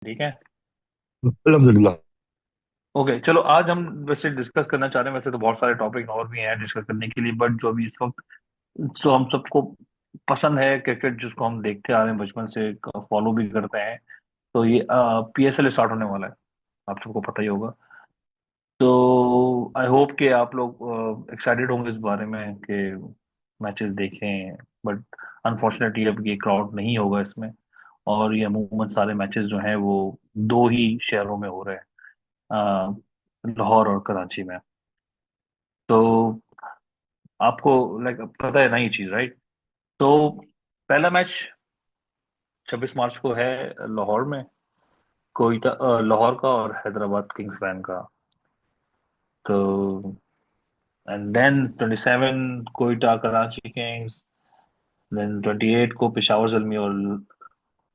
ठीक है। अल्हम्दुलिल्लाह। ओके, चलो आज हम वैसे डिस्कस करना चाह रहे हैं। वैसे तो बहुत सारे टॉपिक और भी हैं डिस्कस करने के लिए, बट जो अभी इस वक्त जो हम सबको पसंद है क्रिकेट, जिसको हम देखते आ रहे हैं बचपन से, फॉलो भी करते हैं, तो ये पीएसएल स्टार्ट होने वाला है। आप सबको पता ही होगा। तो आई होप कि आप लोग एक्साइटेड होंगे इस बारे में कि मैचेस देखें। बट अनफॉर्चुनेटली अब ये क्राउड नहीं होगा इसमें। और ये अमूमन सारे मैचेस जो हैं वो दो ही शहरों में हो रहे हैं, लाहौर और कराची में। तो आपको लाइक पता है ना ये चीज, राइट? तो पहला मैच 26 मार्च को है लाहौर में, कोयटा लाहौर का और हैदराबाद किंग्स मैन का। तो and then 27 Quetta Karachi kings, then 28 को पेशावर जल्मी और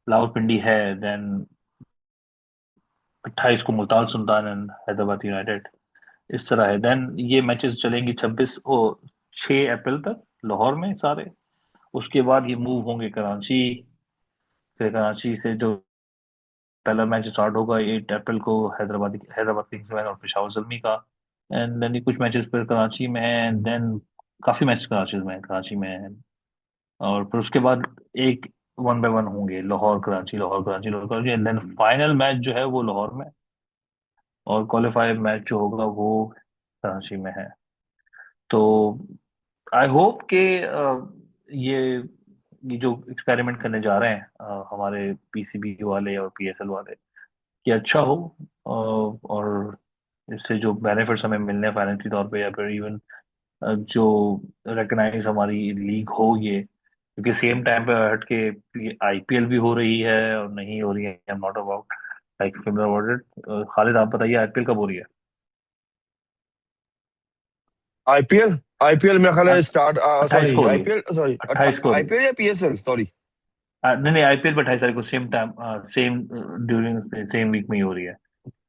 लाहौरपिंडी है, देन 28 को Multan sultan and Hyderabad United. इस तरह है। देन ये मैचेस चलेंगी 6 अप्रैल तक लाहौर में सारे। उसके बाद ये मूव होंगे कराची। फिर कराची से जो पहला मैच स्टार्ट होगा 8 अप्रैल को, हैदराबाद किंग्स में और पेशावर जल्मी का। एंड देन ये कुछ मैचेस फिर कराची में है, एंड देन काफी मैच कराची में है। और फिर उसके बाद एक वन बाय वन होंगे, Lahore Karachi, and then final match जो है वो लाहौर में। और क्वालिफायर मैच जो होगा वो कराची में है। तो आई होप के ये जो एक्सपेरिमेंट करने जा रहे हैं हमारे पीसीबी वाले और पीएसएल वाले, कि अच्छा हो। और इससे जो बेनिफिट्स हमें मिलने हैं फाइनेंशियल तौर पे, या फिर इवन जो रिकग्नाइज हमारी लीग हो ये, क्योंकि सेम टाइम पे हट के आईपीएल भी हो रही है और नहीं हो रही है। I am not about like famous about it. Khalid, आप बताइए आईपीएल कब हो रही है? आईपीएल आईपीएल मेरा ख्याल है स्टार्ट। 28 को सॉरी हो रही है। आईपीएल सॉरी 28 को हो रही है। आईपीएल या पीएसएल सॉरी। नहीं नहीं, आईपीएल 28 तारीख को same time, same during same week में ही हो रही है।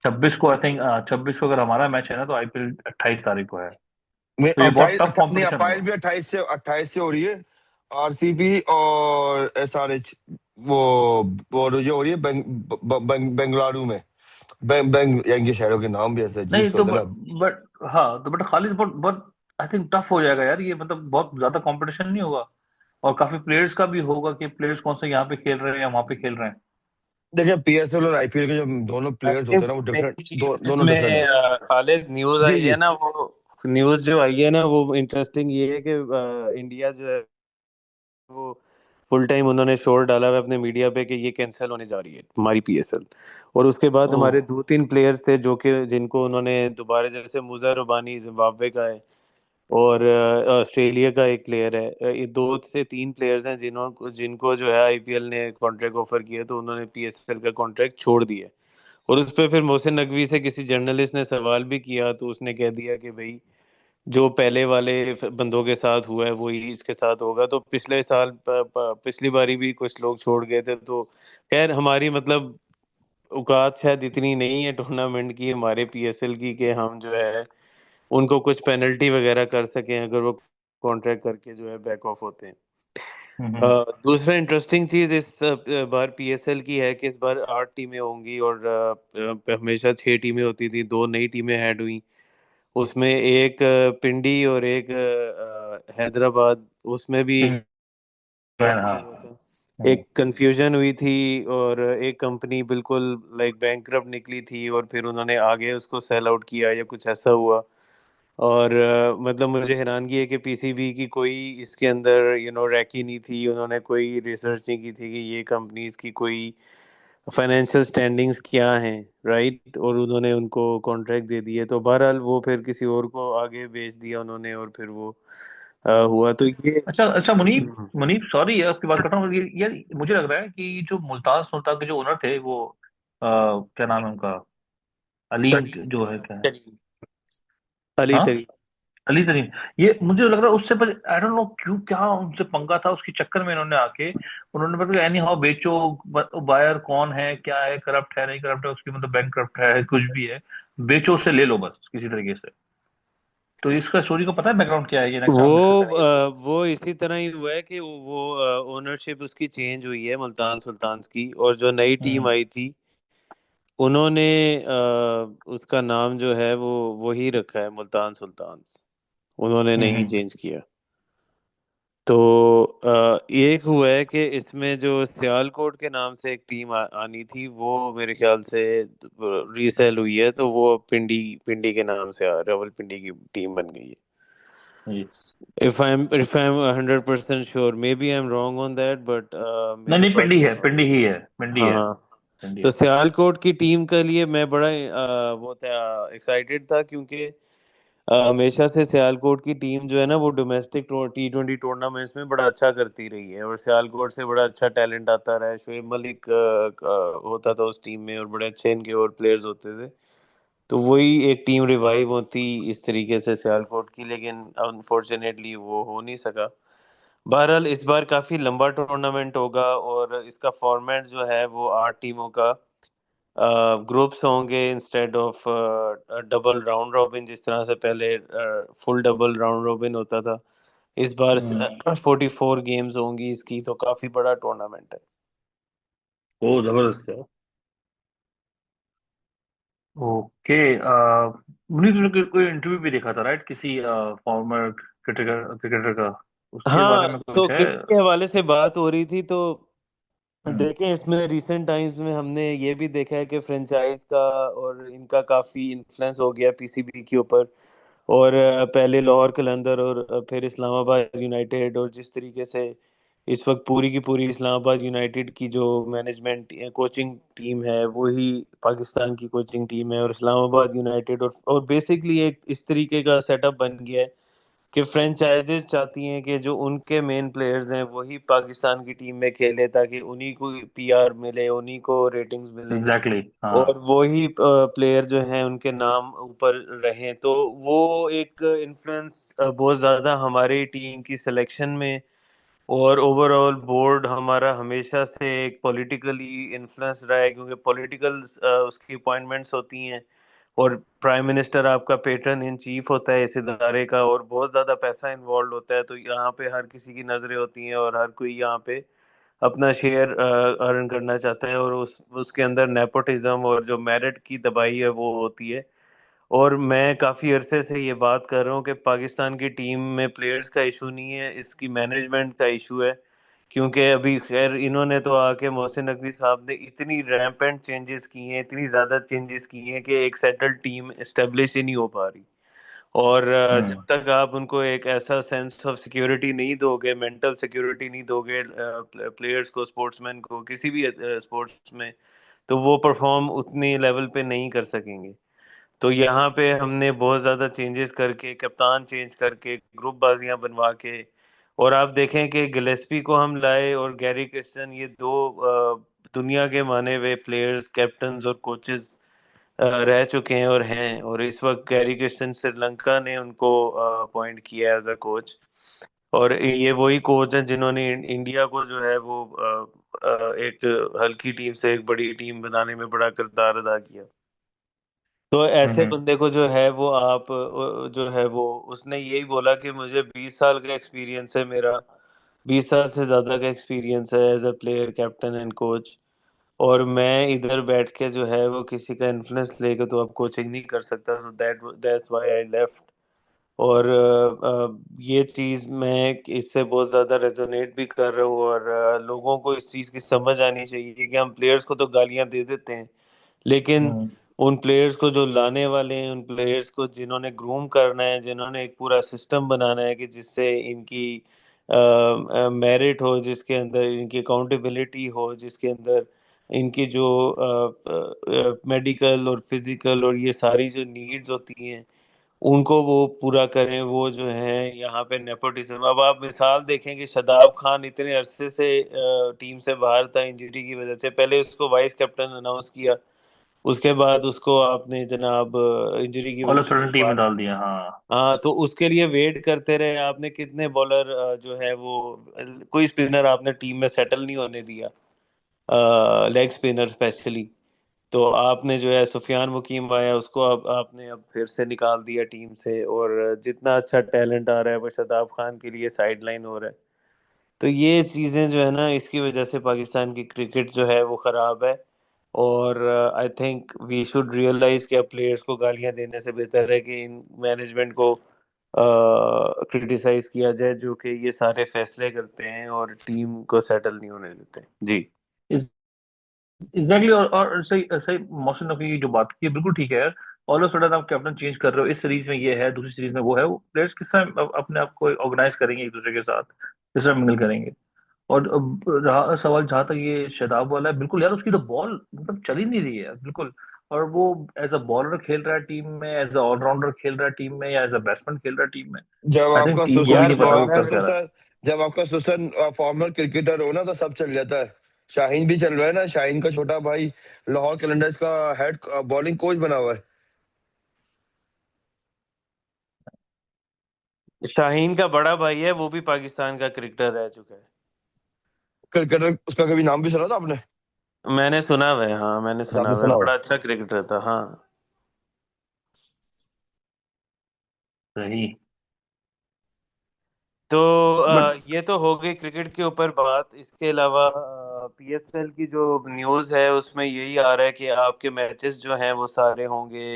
26 को आई थिंक, 26 को अगर हमारा मैच है ना, तो आईपीएल 28 तारीख को है। मैं तो ये बहुत 28 टफ नहीं, कंपटीशन अपाइल होगा। भी 28 से हो रही है। आरसीबी और एसआरएच। वो वो जो हो रही है बेंगलुरु में। इनके शहरों के नाम भी ऐसे अजीब नहीं से तो होते हैं ना। बट हाँ, तो बट खालिद बहुत बहुत आई थिंक टफ हो जाएगा यार ये, मतलब बहुत ज्यादा कंपटीशन नहीं होगा। और काफी प्लेयर्स का भी होगा कि प्लेयर्स कौन से यहाँ पे खेल रहे हैं या वहां पे खेल रहे हैं। देखिए पीएसएल और आईपीएल के जो दोनों प्लेयर्स अरे होते हैं ना वो डिफरेंट, मेन चीज दोनों डिफरेंट इसमें है। खालिद न्यूज जी आई है जी। ना, वो न्यूज जो आई है ना वो इंटरेस्टिंग ये है कि इंडिया जो है वो फुल टाइम उन्होंने शोर डाला हुआ है अपने मीडिया पे कि ये कैंसिल होने जा रही है हमारी पीएसएल। और उसके बाद ओह। हमारे दो तीन प्लेयर्स थे जो कि जिनको उन्होंने दोबारा, जैसे मुजर रबानी जिम्बाब्वे का है, और ऑस्ट्रेलिया का एक प्लेयर है। ये दो से तीन प्लेयर्स हैं जिन्होंने जिनको जो है आईपीएल ने कॉन्ट्रैक्ट ऑफर किया, तो उन्होंने पीएसएल का कॉन्ट्रैक्ट छोड़ दिया। और उस पर फिर मोहसिन नकवी से किसी जर्नलिस्ट ने सवाल भी किया, तो उसने कह दिया कि भाई जो पहले वाले बंदों के साथ हुआ है वही इसके साथ होगा। तो पिछले साल पिछली बारी भी कुछ लोग छोड़ गए थे। तो खैर हमारी मतलब औकात शायद इतनी नहीं है टूर्नामेंट की, हमारे पीएसएल की, कि हम जो है उनको कुछ पेनल्टी वगैरह कर सकें अगर वो कॉन्ट्रैक्ट करके जो है बैक ऑफ होते हैं। हम्म। दूसरा इंटरेस्टिंग चीज इस बार पीएसएल की है कि इस बार 8 टीमें होंगी, और हमेशा 6 टीमें होती थी, दो नई टीमें ऐड हुई। उसमें एक पिंडी और एक हैदराबाद, उसमें भी हाँ। हुआ था। हम्म। एक कंफ्यूजन हुई थी, और एक कंपनी बिल्कुल लाइक बैंकरप्ट निकली थी, और फिर उन्होंने आगे उसको सेल आउट किया या कुछ ऐसा हुआ। और मतलब मुझे हैरानगी है कि पीसीबी की कोई इसके अंदर रैकी नहीं थी, उन्होंने कोई रिसर्च नहीं की थी कि ये कंपनीज की कोई फाइनेंशियल स्टैंडिंग्स क्या हैं, राइट। और उन्होंने उनको कॉन्ट्रैक्ट दे दिए, तो बहरहाल वो फिर किसी और को आगे बेच दिया उन्होंने, और फिर वो हुआ तो ये। अच्छा अच्छा, मुनीब, हम्म। मुनीब सॉरी आपकी बात करता हूँ। ये यार मुझे लग रहा है कि जो मुल्तान सुल्तान के जो ओनर थे वो क्या नाम है उनका, अलीम तरी जो है, क्या है? तरी अली हाँ, तरी। अली तरीन। ये मुझे लग रहा है उससे पहले आई डोंट नो क्यों, क्या उनसे पंगा था उसके चक्कर में इन्होंने आके उन्होंने बताया एनी हाउ बेचो। बायर कौन है, क्या है, करप्ट है नहीं करप्ट है, उसकी मतलब बैंक करप्ट है कुछ भी है, बेचो उससे ले लो बस किसी तरीके से। तो इसका स्टोरी को पता है बैकग्राउंड क्या है? ये नेक्स्ट टाइम हम डिस्कस करेंगे इसको। वो इसी तरह ही हुआ है कि वो ओनरशिप उसकी चेंज हुई है मुल्तान सुल्तान की, और जो नई टीम हम्म। आई थी उन्होंने उसका नाम जो है वो वही रखा है, मुल्तान सुल्तान। उन्होंने नहीं हम्म। चेंज किया। तो एक हुआ है कि इसमें जो सियालकोट के नाम से एक टीम आनी थी, वो मेरे ख्याल से रीसेल हुई है, तो वो पिंडी पिंडी के नाम से रावलपिंडी की टीम बन गई है। Yes. If I am 100% sure, maybe I am wrong on that, but नहीं मेरे नहीं, पास पिंडी जो है, पिंडी ही है, पिंडी है, हाँ, पिंडी तो है। सियालकोट की टीम के लिए मैं बड़ा वो था, एक्साइटेड था, क्योंकि हमेशा से सियालकोट की टीम जो है ना वो डोमेस्टिक T20 टूर्नामेंट्स में बड़ा अच्छा करती रही है, और सियालकोट से बड़ा अच्छा टैलेंट आता रहा है। शोएब मलिक होता था उस टीम में, और बड़े अच्छे इनके और प्लेयर्स होते थे। तो वही एक टीम रिवाइव होती इस तरीके से सियालकोट की, लेकिन अनफॉर्चुनेटली वो हो नहीं सका। बहरहाल इस बार काफी लंबा टूर्नामेंट होगा, और इसका फॉर्मेट जो है वो 8 टीमों का ग्रुप्स होंगे, instead of double round robin, जिस तरह से पहले फुल डबल राउंड रॉबिन होता था। इस बार हम्म। 44 गेम्स होंगी इसकी, तो काफी बड़ा टूर्नामेंट है। ओ जबरदस्त है। ओके। मुनीष, तुमने कोई इंटरव्यू भी देखा था राइट, किसी फॉर्मर क्रिकेटर क्रिकेटर का, उसके बारे हाँ, में तो कुछ है? क्रिकेट के हवाले से बात हो रही थी, तो हम्म। देखें इसमें रिसेंट टाइम्स में हमने ये भी देखा है कि फ्रेंचाइज का और इनका काफ़ी इन्फ्लुएंस हो गया पीसीबी के ऊपर। और पहले लाहौर कलंदर, और फिर इस्लामाबाद यूनाइटेड, और जिस तरीके से इस वक्त पूरी की पूरी इस्लामाबाद यूनाइटेड की जो मैनेजमेंट कोचिंग टीम है वही पाकिस्तान की कोचिंग टीम है, और इस्लामाबाद यूनाइटेड, और बेसिकली एक इस तरीके का सेटअप बन गया है कि फ्रेंचाइजेस चाहती हैं कि जो उनके मेन प्लेयर्स हैं वही पाकिस्तान की टीम में खेले, ताकि उन्हीं को पीआर मिले, उन्हीं को रेटिंग्स मिले, एग्जैक्टली, और हाँ। वही प्लेयर जो हैं उनके नाम ऊपर रहें। तो वो एक इन्फ्लुएंस बहुत ज़्यादा हमारी टीम की सिलेक्शन में, और ओवरऑल बोर्ड हमारा हमेशा से एक पॉलिटिकली इन्फ्लुएंस रहा है, क्योंकि पॉलिटिकल उसकी अपॉइंटमेंट्स होती हैं, और प्राइम मिनिस्टर आपका पेट्रन इन चीफ होता है इस इदारे का, और बहुत ज़्यादा पैसा इन्वॉल्व होता है, तो यहाँ पे हर किसी की नज़रें होती हैं, और हर कोई यहाँ पे अपना शेयर अर्न करना चाहता है, और उसके अंदर नेपोटिज्म और जो मेरिट की दबाई है वो होती है। और मैं काफ़ी अरसे से ये बात कर रहा हूँ कि पाकिस्तान की टीम में प्लेयर्स का इशू नहीं है, इसकी मैनेजमेंट का इशू है। क्योंकि अभी खैर इन्होंने तो आके मोहसिन नकवी साहब ने इतनी रैम्पेंट चेंजेस की हैं, इतनी ज़्यादा चेंजेस की हैं, कि एक सेटल्ड टीम इस्टेब्लिश ही नहीं हो पा रही। और जब हम्म। तक आप उनको एक ऐसा सेंस ऑफ सिक्योरिटी नहीं दोगे, मेंटल सिक्योरिटी नहीं दोगे प्लेयर्स को, स्पोर्ट्समैन को, किसी भी स्पोर्ट्स में, तो वो परफॉर्म उतनी लेवल पे नहीं कर सकेंगे। तो यहाँ पे हमने बहुत ज़्यादा चेंजेस करके, कप्तान चेंज करके, ग्रुप बाजियां बनवा के, और आप देखें कि गिलेस्पी को हम लाए, और गैरी क्रिस्टन, ये दो दुनिया के माने हुए प्लेयर्स, कैप्टन्स और कोचेस रह चुके हैं और हैं। और इस वक्त गैरी क्रिस्टन श्रीलंका ने उनको अपॉइंट किया एज अ कोच, और ये वही कोच हैं जिन्होंने इंडिया को जो है वो एक हल्की टीम से एक बड़ी टीम बनाने में बड़ा किरदार अदा किया। तो ऐसे हम्म। बंदे को जो है वो आप जो है वो, उसने यही बोला कि मुझे 20 साल का एक्सपीरियंस है मेरा, 20 साल से ज़्यादा का एक्सपीरियंस है as a player, captain and coach, और मैं इधर बैठ के जो है वो किसी का इन्फ्लुएंस लेके तो अब कोचिंग नहीं कर सकता, so that's why I left. और ये चीज़ मैं इससे बहुत ज़्यादा रेजोनेट भी कर रहा हूँ, और लोगों को इस चीज़ की समझ आनी चाहिए कि हम प्लेयर्स को तो गालियां दे देते हैं, लेकिन हम्म। उन प्लेयर्स को जो लाने वाले हैं, उन प्लेयर्स को जिन्होंने ग्रूम करना है, जिन्होंने एक पूरा सिस्टम बनाना है कि जिससे इनकी मेरिट हो, जिसके अंदर इनकी अकाउंटेबिलिटी हो, जिसके अंदर इनकी जो मेडिकल और फिजिकल और ये सारी जो नीड्स होती हैं उनको वो पूरा करें, वो जो है यहाँ पे नेपोटिज्म। अब आप मिसाल देखें कि शादाब खान इतने अरसे से टीम से बाहर था इंजरी की वजह से, पहले उसको वाइस कैप्टन अनाउंस किया, उसके बाद उसको आपने जनाब इंजरी की ऑल वजह ऑफ से सडन टीम में बाहर। डाल दिया, हाँ। हाँ, तो उसके लिए वेट करते रहे आपने, कितने बॉलर जो है वो कोई स्पिनर आपने टीम में सेटल नहीं होने दिया, लेग स्पिनर स्पेशली। तो आपने जो है सुफियान मुकीम आया, उसको अब आपने अब फिर से निकाल दिया टीम से, और जितना अच्छा टैलेंट आ रहा है वो शादाब खान के लिए साइड लाइन हो रहा है। तो ये चीज़ें जो है ना, इसकी वजह से पाकिस्तान की क्रिकेट जो है वो ख़राब है। और I think we should realise कि अब प्लेयर्स को गालियां देने से बेहतर है कि इन मैनेजमेंट को क्रिटिसाइज किया जाए, जो कि ये सारे फैसले करते हैं और टीम को सेटल नहीं होने देते। जी। एग्जैक्टली। और सही सही, मोहसिन नकवी की जो बात की है बिल्कुल ठीक है यार। ऑल ऑफ सडन आप कैप्टन चेंज कर रहे हो, इस सीरीज में ये है, दूसरी सीरीज में वो है, वो प्लेयर्स किस तरह अपने आप को ऑर्गेनाइज करेंगे एक दूसरे के साथ, किस तरह मिंगल करेंगे। और अब रहा सवाल जहां तक ये शादाब वाला है, बिल्कुल यार उसकी तो बॉल मतलब चल ही नहीं रही है बिल्कुल। और वो एज अ बॉलर खेल रहा है टीम में, एज अ ऑलराउंडर खेल रहा है टीम में, या एज अ बैट्समैन खेल रहा है टीम में। जब आई थिंक आपका टीम को भी सुसर यार नहीं जब पता वो आपका कर क्या बॉलर, रहा है। सुसर जब आपका सुसर फॉर्मर क्रिकेटर हो ना, तो सब चल जाता है। शाहीन भी चल रहा है ना, शाहीन का छोटा भाई लाहौर कैलेंडर्स का हेड बॉलिंग कोच बना हुआ है। शाहीन का बड़ा भाई है, वो भी पाकिस्तान का क्रिकेटर रह चुका है। क्रिकेटर उसका कभी नाम भी सुना था आपने? मैंने सुना हुआ है, हाँ मैंने अच्छा, सुना आपने हुआ है, सुना बड़ा हुआ अच्छा क्रिकेटर था, हाँ। सही। तो बट ये तो हो गई क्रिकेट के ऊपर बात। इसके अलावा पीएसएल की जो न्यूज़ है उसमें यही आ रहा है कि आपके मैचेस जो हैं वो सारे होंगे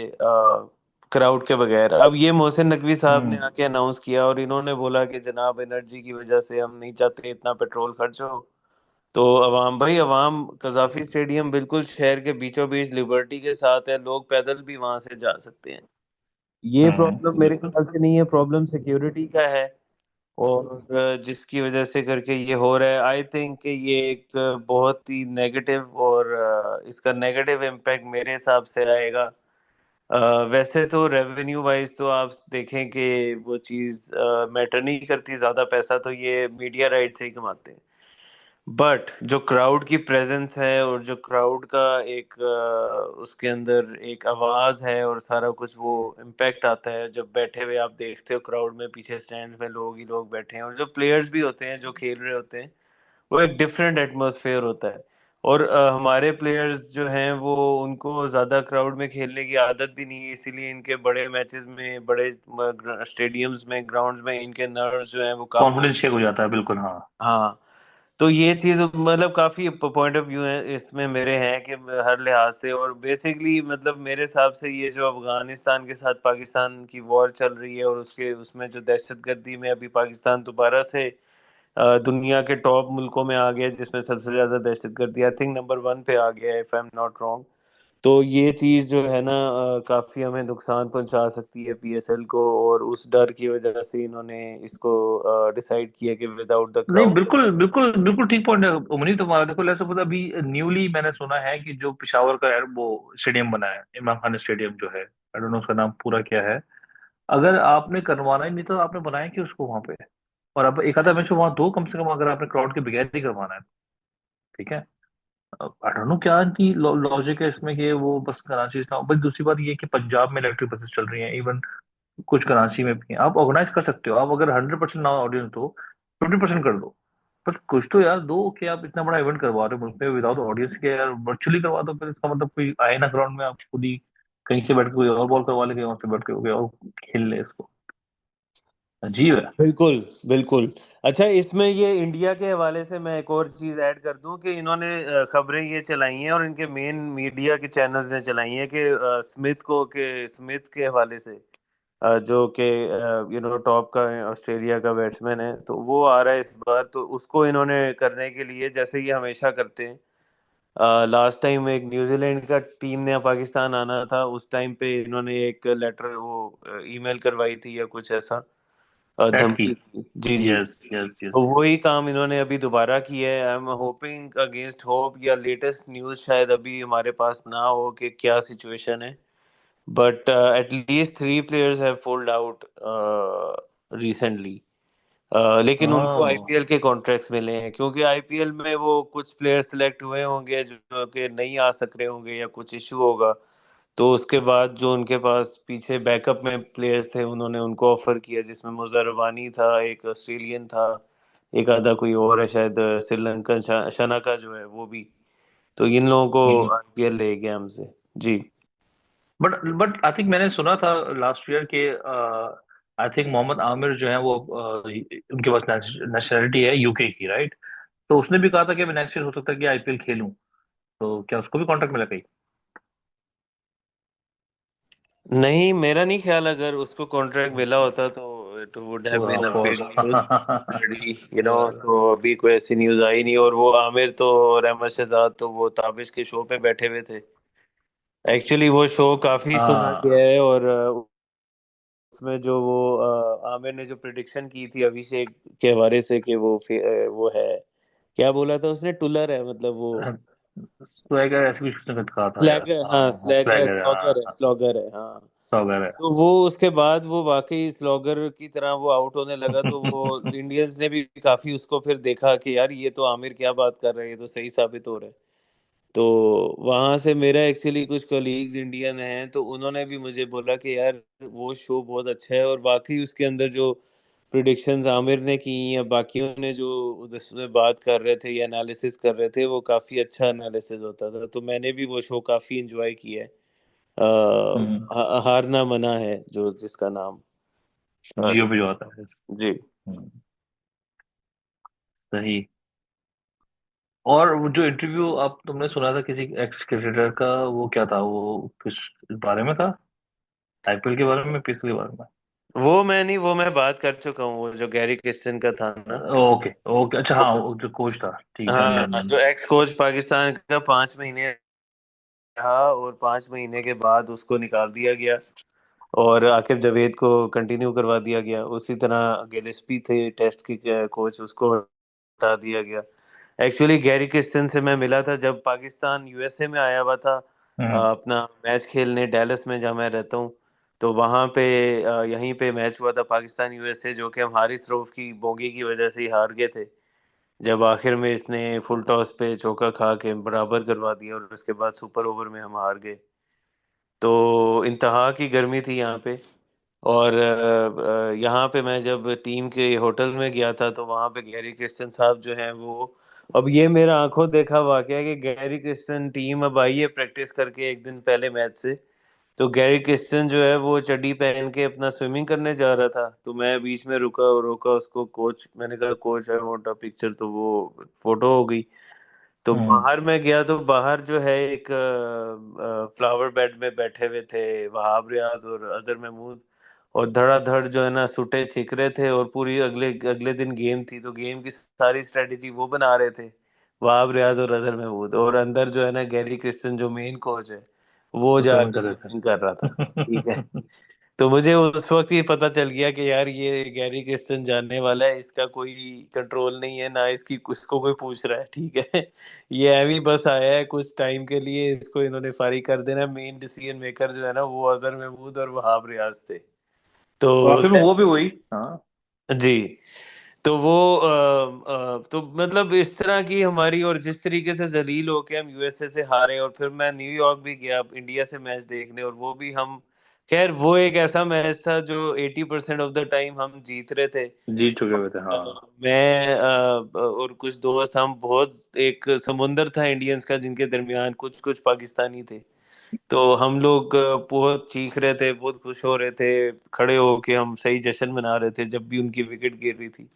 क्राउड के बगैर। अब ये मोहसिन नकवी साहब ने हम्म आके अनाउंस किया और इन्होंने बोला कि जनाब एनर्जी की वजह से हम नहीं चाहते इतना पेट्रोल खर्च हो। तो अवाम भाई, अवाम कजाफी स्टेडियम बिल्कुल शहर के बीचों बीच लिबर्टी के साथ है, लोग पैदल भी वहां से जा सकते हैं। ये प्रॉब्लम मेरे बिल्कुल। ख्याल से नहीं है, प्रॉब्लम सिक्योरिटी का है। और जिसकी वजह से करके ये हो रहा है, आई थिंक कि ये एक बहुत ही नेगेटिव, और इसका नेगेटिव इम्पैक्ट मेरे हिसाब से आएगा। अ, वैसे तो रेवेन्यू वाइज तो आप देखें कि वो चीज़ मैटर नहीं करती, ज़्यादा पैसा तो ये मीडिया राइट से ही कमाते हैं। बट जो क्राउड की प्रेजेंस है और जो क्राउड का एक उसके अंदर एक आवाज है और सारा कुछ, वो इम्पैक्ट आता है जब बैठे हुए आप देखते हो क्राउड में पीछे स्टैंड में लोग ही लोग बैठे हैं, और जो प्लेयर्स भी होते हैं जो खेल रहे होते हैं, वो एक डिफरेंट एटमॉस्फेयर होता है। और हमारे प्लेयर्स जो हैं वो, उनको ज़्यादा क्राउड में खेलने की आदत भी नहीं है, इसीलिए इनके बड़े मैचेस में, बड़े स्टेडियम्स में, ग्राउंड्स में इनके नर्व्स जो हैं वो काबू। कॉन्फिडेंस शेक हो जाता है बिल्कुल, हाँ। हाँ। तो ये चीज मतलब काफी पॉइंट ऑफ व्यू है इसमें मेरे हैं कि हर लिहाज से, और बेसिकली मतलब मेरे हिसाब से ये जो अफगानिस्तान के साथ पाकिस्तान की वॉर चल रही है और उसके उसमें जो दहशतगर्दी में अभी पाकिस्तान दोबारा से दुनिया के टॉप मुल्कों में आ गया जिसमें सबसे ज्यादा दहशतगर्दी, आई थिंक नंबर 1 पे आ गया है if I am not wrong. तो ये चीज जो है ना काफी हमें नुकसान पहुंचा सकती है पीएसएल को, और उस डर की वजह से इन्होंने इसको डिसाइड किया कि विदाउट द नहीं, क्राउड। बिल्कुल बिल्कुल बिल्कुल ठीक पॉइंट है उमनी तुम्हारा। देखो ऐसा पता, अभी न्यूली मैंने सुना है कि जो पिशावर का वो स्टेडियम बना है, इमरान खान स्टेडियम जो है, आई डोंट नो उसका नाम पूरा क्या है। अगर आपने करवाना ही नहीं तो आपने बनाया कि उसको वहां पे, और अब एक आधा मैच वहां दो कम से कम, अगर आपने क्राउड के बगैर ही करवाना है। ठीक है। आई डोंट नो क्या इनकी लॉजिक है इसमें कि वो बस कराची इस्लाम। बस दूसरी बात ये है कि पंजाब में इलेक्ट्रिक बसेस चल रही हैं, इवन कुछ कराची में भी हैं। आप ऑर्गेनाइज कर सकते हो, आप अगर 100% ना ऑडियंस दो, 20% कर दो, पर कुछ तो यार दो। कि आप इतना बड़ा इवेंट करवा रहे हो मुल्क में विदाउट ऑडियंस के, यार वर्चुअली करवा दो, फिर इसका मतलब कोई आए ना ग्राउंड में, आप खुद ही कहीं से बैठ के कोई और बॉल करवा ले, कहीं वहां से बैठ के कोई और खेल ले इसको। अजीब है। बिल्कुल बिल्कुल। अच्छा, इसमें ये इंडिया के हवाले से मैं एक और चीज़ ऐड कर दूं कि इन्होंने खबरें ये चलाई हैं और इनके मेन मीडिया के चैनल्स ने चलाई हैं कि स्मिथ के हवाले से, जो कि टॉप का ऑस्ट्रेलिया का बैट्समैन है, तो वो आ रहा है इस बार, तो उसको इन्होंने करने के लिए, जैसे ये हमेशा करते हैं, लास्ट टाइम एक न्यूजीलैंड का टीम ने पाकिस्तान आना था, उस टाइम पे इन्होंने एक लेटर, वो ईमेल करवाई थी या कुछ ऐसा, बैट की। धमकी थी। जी जी। यस यस तो यस। वही काम इन्होंने अभी दोबारा किया है। I am hoping against hope, या लेटेस्ट न्यूज़ शायद अभी हमारे पास ना हो कि क्या सिचुएशन है, but at least 3 players have pulled out recently. लेकिन उनको हाँ। आईपीएल के कॉन्ट्रैक्ट्स मिले हैं, क्योंकि आईपीएल में वो कुछ प्लेयर सिलेक्ट हुए होंगे जो कि नहीं आ सक रहे होंगे या कुछ इशू होगा, तो उसके बाद जो उनके पास पीछे बैकअप में प्लेयर्स थे उन्होंने उनको ऑफर किया, जिसमें मुजर रबानी था, एक ऑस्ट्रेलियन था, एक आधा कोई और है शायद श्रीलंकन, शनाका जो है वो भी। तो इन लोगों को आईपीएल ले गया हमसे। जी। बट आई थिंक मैंने सुना था लास्ट ईयर के, आई थिंक मोहम्मद आमिर जो है वो उनके पास नेशनैलिटी है यूके की, राइट? तो उसने भी कहा था कि मैं नेक्स्ट ईयर हो सकता है कि आईपीएल खेलूं। तो क्या उसको भी कॉन्ट्रैक्ट मिला कहीं? नहीं, मेरा नहीं ख्याल अगर उसको कॉन्ट्रैक्ट मिला होता तो इट वुड हैव तो been a of big course. News already, तो अभी कोई ऐसी न्यूज आई नहीं। और वो आमिर तो और अहमद शहजाद तो वो ताबिश के शो पे बैठे हुए थे। एक्चुअली वो शो काफी सुना गया हाँ है। और उसमें जो वो आमिर ने जो प्रिडिक्शन की थी अभिषेक के हवाले से कि वो है, क्या बोला था उसने, टुलर है, मतलब वो स्वैगर ऐसे कुछ उसने कहा था यार। स्लैगर, हाँ हाँ स्लैगर, स्वैगर, स्लॉगर है, हाँ स्लॉगर है, हाँ। स्वैगर है। तो वो उसके बाद वो वाकई स्लॉगर की तरह वो आउट होने लगा, तो वो इंडियंस ने भी काफी उसको फिर देखा कि यार ये तो आमिर क्या बात कर रहे हैं, ये तो सही साबित हो रहा है। तो वहां से मेरा एक्चुअली कुछ कोलीग्स इंडियन हैं, तो उन्होंने भी मुझे बोला कि यार वो शो बहुत अच्छा है, और बाकी उसके अंदर जो प्रिडिक्शंस आमिर ने की या बाकियों ने जो उसमें बात कर रहे थे या एनालिसिस कर रहे थे, वो काफी अच्छा एनालिसिस होता था। तो मैंने भी वो शो काफी इंजॉय किया है। हम्म। हारना मना है जो जिसका नाम। जियो पे जो आता है। जी। हम्म, सही। और वो जो इंटरव्यू आप तुमने सुना था किसी एक्स क्रिकेटर का, वो क्या था, वो किस बारे में था? आईपीएल के बारे में, पीएसएल के बारे में? वो मैं नहीं, वो मैं बात कर चुका हूँ, वो जो गैरी क्रिस्टन का था ना। ओके ओके, अच्छा हाँ, वो जो कोच था, ठीक, डन हाँ डन हाँ, डन। जो एक्स कोच पाकिस्तान का 5 महीने रहा, और 5 महीने के बाद उसको निकाल दिया गया, और आकिब जावेद को कंटिन्यू करवा दिया गया। उसी तरह गिलेस्पी थे टेस्ट के कोच, उसको हटा दिया गया। एक्चुअली गैरी क्रिस्टन से मैं मिला था जब पाकिस्तान यूएसए में आया हुआ था, हम्म अपना मैच खेलने डैलस में, जहाँ मैं रहता हूँ। तो वहाँ पे यहीं पे मैच हुआ था पाकिस्तान यूएसए, जो कि हम हारिस रऊफ की बोगी की वजह से ही हार गए थे। जब आखिर में इसने फुल टॉस पे चौका खा के बराबर करवा दिया, और उसके बाद सुपर ओवर में हम हार गए। तो इंतहा की गर्मी थी यहाँ पे। और यहाँ पे मैं जब टीम के होटल में गया था, तो वहाँ पे गैरी क्रिस्टन साहब जो हैं वो, अब ये मेरा आंखों देखा वाकया है कि गैरी क्रिस्टन टीम अब आई है प्रैक्टिस करके एक दिन पहले मैच से। तो गैरी क्रिस्टन जो है वो चड्डी पहन के अपना स्विमिंग करने जा रहा था, तो मैं बीच में रुका और रोका उसको, कोच, मैंने कहा coach I want a picture, तो वो फोटो हो गई। तो हम्म बाहर मैं गया, तो बाहर जो है एक फ्लावर बेड में बैठे हुए थे वहाब रियाज और अजहर महमूद, और धड़ाधड़ जो है ना सुटे छिक रहे थे। और पूरी अगले अगले दिन गेम थी, तो गेम की सारी स्ट्रेटेजी वो बना रहे थे, वहाब रियाज और अजहर महमूद। और अंदर जो है ना गैरी क्रिस्टन जो मेन कोच है, वो तो स्विमिंग जाके कर रहे स्विमिंग कर रहा था। ठीक है। थे। तो मुझे उस वक्त ही पता चल गया कि यार ये गैरी क्रिस्टन जानने वाला है, इसका कोई कंट्रोल नहीं है ना, इसकी उसको कोई पूछ रहा है। ठीक है। ये एवी बस आया है कुछ टाइम के लिए, इसको इन्होंने फारिग कर देना। मेन डिसीजन मेकर जो है ना वो अजहर महमूद और वहाब रियाज थे। तो और आखिर में वो भी हुई, हाँ। जी। तो वो तो मतलब इस तरह की हमारी, और जिस तरीके से जलील होके हम यूएसए से हारे, और फिर मैं न्यूयॉर्क भी गया इंडिया से मैच देखने, और वो भी हम, खैर वो एक ऐसा मैच था जो 80% ऑफ द टाइम हम जीत रहे थे। जीत चुके हुए थे, अ, हाँ। मैं और कुछ दोस्त, हम बहुत, एक समुंदर था इंडियंस का जिनके दरमियान कुछ कुछ पाकिस्तानी थे। तो हम लोग बहुत चीख रहे थे, बहुत खुश हो रहे थे, खड़े होके हम सही जश्न मना रहे थे जब भी उनकी विकेट गिर रही थी।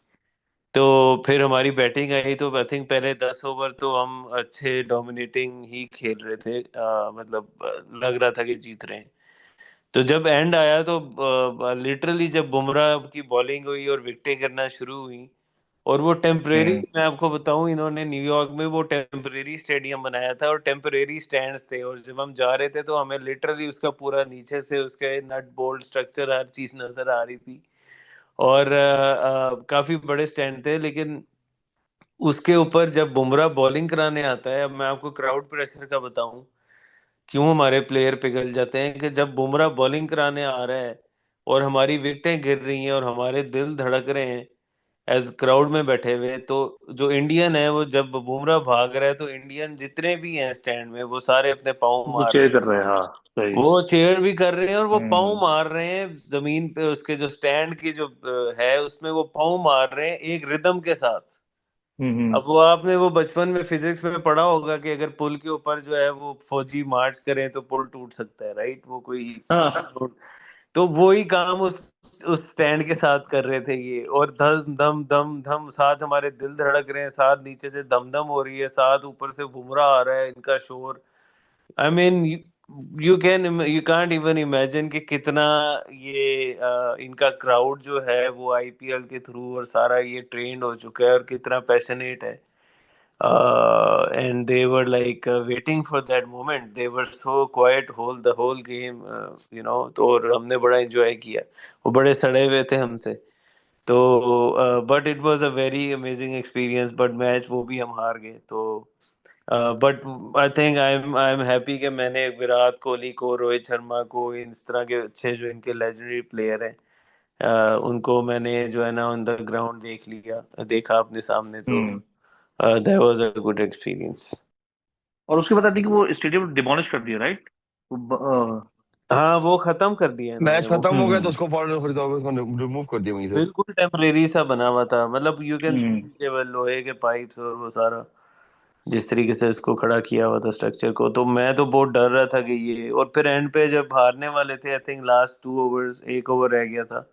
तो फिर हमारी बैटिंग आई, तो आई थिंक पहले 10 ओवर तो हम अच्छे डोमिनेटिंग ही खेल रहे थे, मतलब लग रहा था कि जीत रहे हैं। तो जब एंड आया, तो लिटरली जब बुमराह की बॉलिंग हुई और विकेटें गिरना शुरू हुई, और वो टेम्परेरी, हम्म मैं आपको बताऊं, इन्होंने न्यूयॉर्क में वो टेम्परेरी स्टेडियम बनाया था और टेम्परेरी स्टैंड्स थे, और जब हम जा रहे थे तो हमें लिटरली उसका पूरा नीचे से उसके नट बोल्ट स्ट्रक्चर हर चीज नजर आ रही थी। और काफी बड़े स्टैंड थे। लेकिन उसके ऊपर जब बुमराह बॉलिंग कराने आता है, अब मैं आपको क्राउड प्रेशर का बताऊं क्यों हमारे प्लेयर पिघल जाते हैं, कि जब बुमराह बॉलिंग कराने आ रहा है और हमारी विकेटें गिर रही हैं और हमारे दिल धड़क रहे हैं एज क्राउड में बैठे हुए, तो जो इंडियन है वो जब बुमराह भाग रहा है, तो इंडियन जितने भी हैं स्टैंड में वो सारे अपने पाँव वो मार रहे चेयर हैं। कर रहे हैं, हाँ। सही। वो चेयर भी कर रहे हैं और वो पाँव हम्म मार रहे हैं जमीन पे, उसके जो स्टैंड की जो है उसमें वो पाँव मार रहे हैं एक रिदम के साथ। हम्म। अब वो आपने वो बचपन में फिजिक्स में पढ़ा होगा कि अगर पुल के ऊपर जो है वो फौजी मार्च करें तो पुल टूट सकता है, राइट? वो कोई हाँ। तो वही काम उस स्टैंड के साथ कर रहे थे ये, और धम धम धम धम साथ हमारे दिल धड़क रहे हैं, साथ नीचे से दम दम हो रही है, साथ ऊपर से बुमराह आ रहा है, इनका शोर। I mean you can't even imagine कि कितना ये इनका क्राउड जो है वो आईपीएल के थ्रू और सारा ये ट्रेंड हो चुका है और कितना पैशनेट है। And they were like waiting for that moment. They were so quiet the whole game, तो और हमने बड़ा एंजॉय किया। वो बड़े सड़े हुए थे हमसे। तो but it was a very amazing experience, but match वो भी हम हार गए। तो but I think I am happy कि मैंने विराट कोहली को, रोहित शर्मा को, इस तरह के अच्छे जो इनके लेजेंडरी प्लेयर हैं, उनको मैंने जो है ना ऑन द ग्राउंड देखा अपने सामने। तो hmm. That was a good experience. और उसके बाद आई थिंक वो स्टेडियम डिमोलिश कर दिया, राइट? हाँ, वो खत्म कर दिया मैच इन्होंने वो। खत्म हो गया तो हम्म। उसको फॉरन खरीदा होगा, उसको रिमूव कर दिया वहीं से। बिल्कुल टेम्परेरी सा बना हुआ था, मतलब यू कैन सी हम्म। के वो लोहे के पाइप्स और वो सारा जिस तरीके से इसको खड़ा किया हुआ था स्ट्रक्चर को। तो मैं तो बहुत डर रहा था कि ये, और फिर एंड पे जब हारने वाले थे, आई थिंक लास्ट 2 ओवर्स, एक ओवर रह गया था,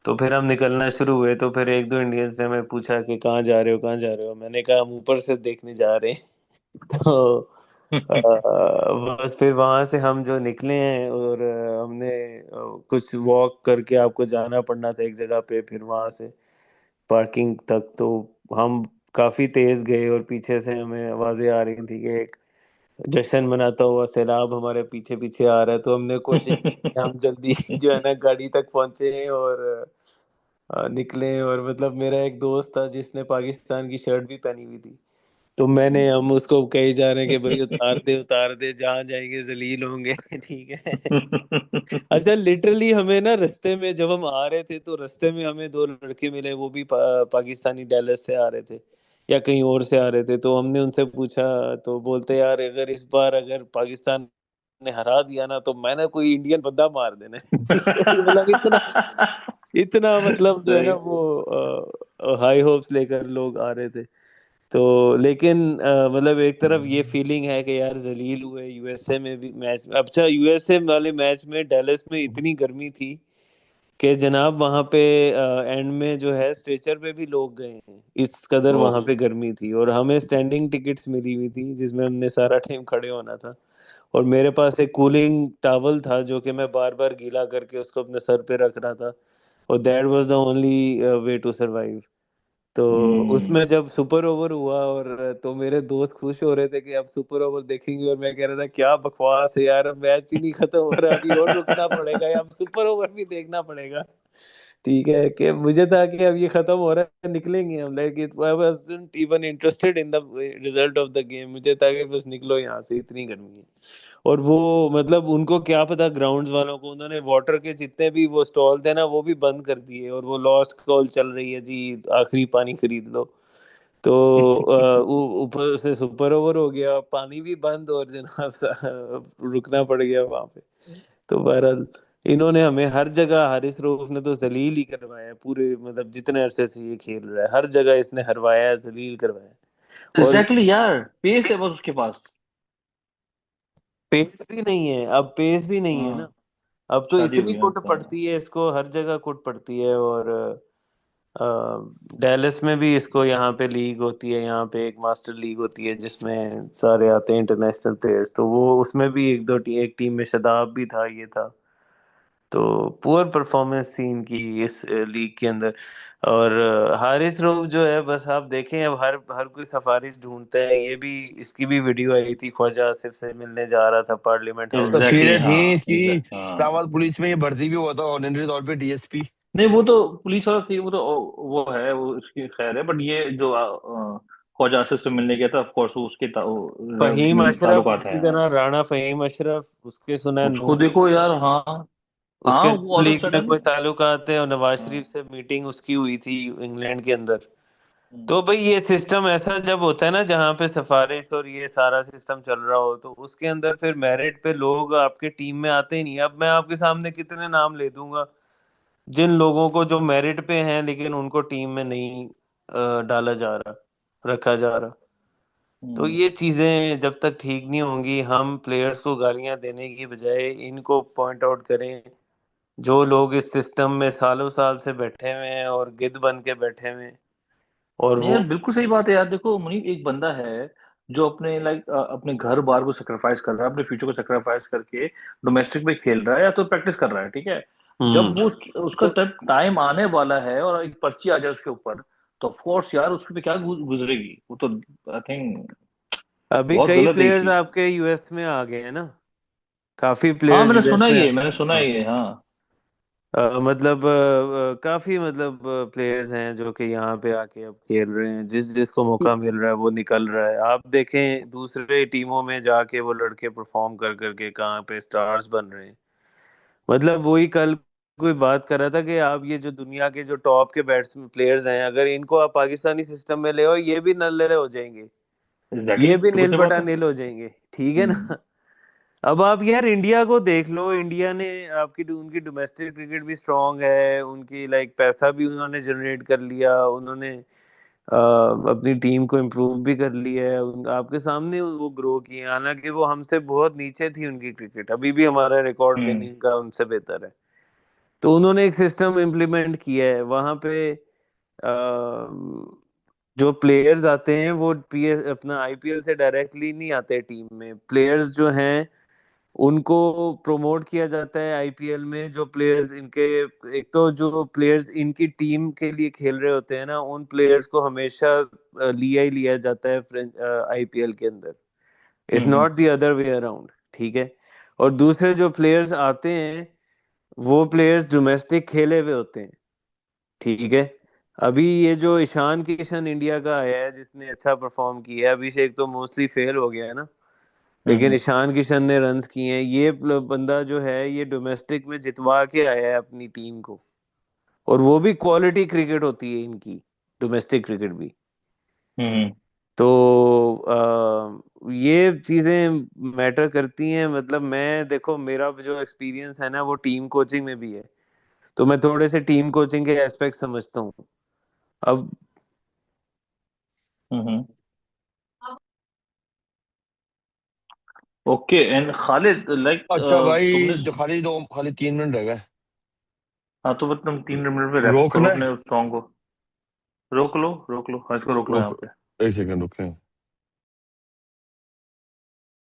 तो फिर हम निकलना शुरू हुए। तो फिर एक दो इंडियंस ने हमें पूछा कि कहाँ जा रहे हो, कहाँ जा रहे हो। मैंने कहा हम ऊपर से देखने जा रहे हैं। तो बस फिर वहां से हम जो निकले हैं, और हमने कुछ वॉक करके आपको जाना पड़ना था एक जगह पे, फिर वहां से पार्किंग तक। तो हम काफी तेज गए और पीछे से हमें आवाजें आ रही थी कि एक जश्न मनाता हुआ सैलाब हमारे पीछे पीछे आ रहा है। तो हमने कोशिश की कि हम जल्दी जो है ना गाड़ी तक पहुंचे और निकले। और मतलब मेरा एक दोस्त था जिसने पाकिस्तान की शर्ट भी पहनी हुई थी, तो हम उसको कही जा रहे हैं कि भाई उतार दे, जहाँ जाएंगे जलील होंगे। ठीक है। अच्छा, लिटरली हमें ना रास्ते में जब हम आ रहे थे, तो रास्ते में हमें दो लड़के मिले, वो भी पाकिस्तानी डैलस से आ रहे थे या कहीं और से आ रहे थे। तो हमने उनसे पूछा, तो बोलते यार अगर इस बार अगर पाकिस्तान ने हरा दिया ना, तो मैंने कोई इंडियन बंदा मार देना है। ठीक है, मतलब इतना इतना मतलब जो है ना सही। वो हाई होप्स लेकर लोग आ रहे थे। तो लेकिन मतलब एक तरफ ये फीलिंग है कि यार जलील हुए। यूएसए में भी मैच, अच्छा यूएसए वाले मैच में डैलस में इतनी गर्मी थी कि जनाब वहां पे एंड में जो है स्ट्रेचर पे भी लोग गए हैं, इस कदर ओह। वहां पे गर्मी थी। और हमें स्टैंडिंग टिकट्स मिली हुई थी जिसमें हमने सारा टाइम खड़े होना था। और मेरे पास एक कूलिंग टॉवल था जो कि मैं बार बार गीला करके उसको अपने सर पे रख रहा था। और that was the only way to survive. तो हम्म। उसमें जब सुपर ओवर हुआ, और तो मेरे दोस्त खुश हो रहे थे कि अब सुपर ओवर देखेंगे, और मैं कह रहा था क्या बकवास है यार, मैच ही नहीं खत्म हो रहा, अभी और रुकना पड़ेगा या अब सुपर ओवर भी देखना पड़ेगा। ठीक है, कि मुझे था कि अब ये खत्म हो रहा है, निकलेंगे हम, like I wasn't even interested in the result of the game. मुझे था कि बस निकलो यहाँ से, इतनी गर्मी है। और वो मतलब उनको क्या पता, ग्राउंड्स वालों को, उन्होंने वाटर के जितने भी वो स्टॉल थे ना वो भी बंद कर दिए, और वो लॉस्ट कॉल चल रही है जी, आखिरी पानी खरीद लो। तो ऊपर से सुपर ओवर हो गया, पानी भी बंद, और जनाब रुकना पड़ गया वहां पे। तो बहरहाल इन्होंने हमें हर जगह, हारिस रऊफ ने तो जलील ही करवाया है पूरे, मतलब जितने अरसे से ये खेल रहा है हर जगह इसने हरवाया है, जलील करवाया है। और एग्जैक्टली यार, पेस है बस उसके पास। पेस भी नहीं है, अब पेस भी नहीं है हाँ। ना। अब तो शादी हो इतनी गई अब कुट तो। पड़ती है इसको, हर जगह कुट पड़ती है। और डैलस में भी इसको, यहाँ पे लीग होती है, यहाँ पे एक मास्टर लीग होती है जिसमें सारे आते हैं इंटरनेशनल प्लेयर्स। तो वो उसमें भी एक टीम में शदाब भी था, ये था। तो पुअर परफॉर्मेंस थी इनकी इस लीग के अंदर। और हारिस रऊफ जो है, बस आप देखें, अब हर हर कोई सिफारिश ढूंढता है। ये भी, इसकी भी वीडियो आई थी, ख्वाजा आसिफ से मिलने जा रहा था पार्लियामेंट हाउस में। एग्जैक्टली, तस्वीरें थी हाँ इसकी। एग्जैक्ट, हाँ। इस्लामाबाद पुलिस में ये भर्ती भी हुआ था ऑर्डिनरी तौर पे, डीएसपी। नहीं, वो तो पुलिस वाला थी, वो तो वो है, वो उसकी खैर है, बट ये जो ख्वाजा आसिफ से मिलने गया था, ऑफ कोर्स वो उसके फहीम अशरफ, ताल्लुकात उसी हैं। तरह राणा फहीम अशरफ, उसके सुना है उसको नून लीग देखो में, यार, हाँ। हाँ, उसके वो नून ऑल ऑफ लीग में सडन। कोई ताल्लुकात है, और नवाज शरीफ से मीटिंग उसकी हुई थी इंग्लैंड के अंदर। तो भाई ये सिस्टम ऐसा जब होता है ना, जहाँ पे सिफारिश और ये सारा सिस्टम चल रहा हो, तो उसके अंदर फिर मेरिट पे लोग आपके टीम में आते ही नहीं। अब मैं आपके सामने कितने नाम ले दूंगा जिन लोगों को जो मेरिट पे हैं, लेकिन उनको टीम में नहीं डाला जा रहा, रखा जा रहा। तो ये चीजें जब तक ठीक नहीं होंगी, हम प्लेयर्स को गालियां देने की बजाय इनको पॉइंट आउट करें जो लोग इस सिस्टम में सालों साल से बैठे हुए हैं और गिद्ध बन के बैठे हुए हैं, और नहीं वो। यार, बिल्कुल सही बात है यार। देखो मुनीब, एक बंदा है जो अपने लाइक अपने घर बार को सेक्रीफाइस कर रहा है, अपने फ्यूचर को सेक्रीफाइस करके डोमेस्टिक में खेल रहा है या तो प्रैक्टिस कर रहा है, ठीक है। जब वो उसका तो टाइम आने वाला है और एक पर्ची आ जाए उसके ऊपर, तो ऑफ कोर्स यार उस पे क्या गुजरेगी वो तो, आई थिंक अभी बहुत कई गलत है ये प्लेयर्स चीज। आपके यूएस में आ गए हैं ना, काफी हाँ प्लेयर्स मैंने यूएस सुना में ही आ है, गए मैंने हैं। सुना हाँ। ही है, हाँ। मतलब काफी मतलब प्लेयर्स हैं जो कि यहाँ पे आके अब खेल रहे हैं, जिस जिसको मौका मिल रहा है वो निकल रहा है। आप देखें दूसरे टीमों में जाके वो लड़के परफॉर्म कर करके कहाँ पे स्टार्स बन रहे हैं। मतलब वही कल कोई बात कर रहा था कि आप ये जो दुनिया के जो टॉप के बैट्समैन प्लेयर्स हैं, अगर इनको आप पाकिस्तानी सिस्टम में ले आओ, ये भी नल्ले हो जाएंगे, एग्जैक्टली, ये भी बिल्कुल नील सही बात बटा है। नील हो जाएंगे। ठीक है हम्म ना। अब आप यार इंडिया को देख लो, इंडिया ने आपकी उनकी डोमेस्टिक क्रिकेट भी स्ट्रांग है, उनकी लाइक पैसा भी उन्होंने जनरेट कर लिया, उन्होंने अपनी टीम को इम्प्रूव भी कर लिया है, आपके सामने वो ग्रो किए हैं। हालांकि वो हमसे बहुत नीचे थी उनकी क्रिकेट, अभी भी हमारा रिकॉर्ड हम्म विनिंग का उनसे बेहतर है। तो उन्होंने एक सिस्टम इम्प्लीमेंट किया है वहां पे। जो प्लेयर्स आते हैं वो पीएस अपना आईपीएल से डायरेक्टली नहीं आते टीम में, प्लेयर्स जो हैं उनको प्रोमोट किया जाता है आईपीएल में। जो प्लेयर्स इनके, एक तो जो प्लेयर्स इनकी टीम के लिए खेल रहे होते हैं ना, उन प्लेयर्स को हमेशा लिया ही लिया जाता है आईपीएल के अंदर। It's hmm not the other way around. ठीक है। और दूसरे जो प्लेयर्स आते हैं वो प्लेयर्स डोमेस्टिक खेले हुए होते हैं। ठीक है। अभी ये जो ईशान किशन इंडिया का आया है जिसने अच्छा परफॉर्म किया है, अभिषेक तो मोस्टली फेल हो गया है ना, लेकिन हम्म ईशान किशन ने रन्स किए हैं। ये बंदा जो है ये डोमेस्टिक में जितवा के आया है अपनी टीम को, और वो भी क्वालिटी क्रिकेट होती है इनकी, डोमेस्टिक क्रिकेट भी। हम्म तो ये चीजें मैटर करती हैं। मतलब मैं देखो मेरा जो एक्सपीरियंस है ना वो टीम कोचिंग में भी है, तो मैं थोड़े से टीम कोचिंग के एस्पेक्ट समझता हूँ। अब हम्म ओके। एंड खालिद लाइक अच्छा भाई, तुमने जो खाली 3 मिनट रह गए। हाँ तो बस तुम 3 मिनट में रैप अप करो रोकना है? अपने उस सॉन्ग को। रोक लो, रोक लो, हाँ इसको रोक लो यहाँ रोक, पे। 1 सेकंड रुके।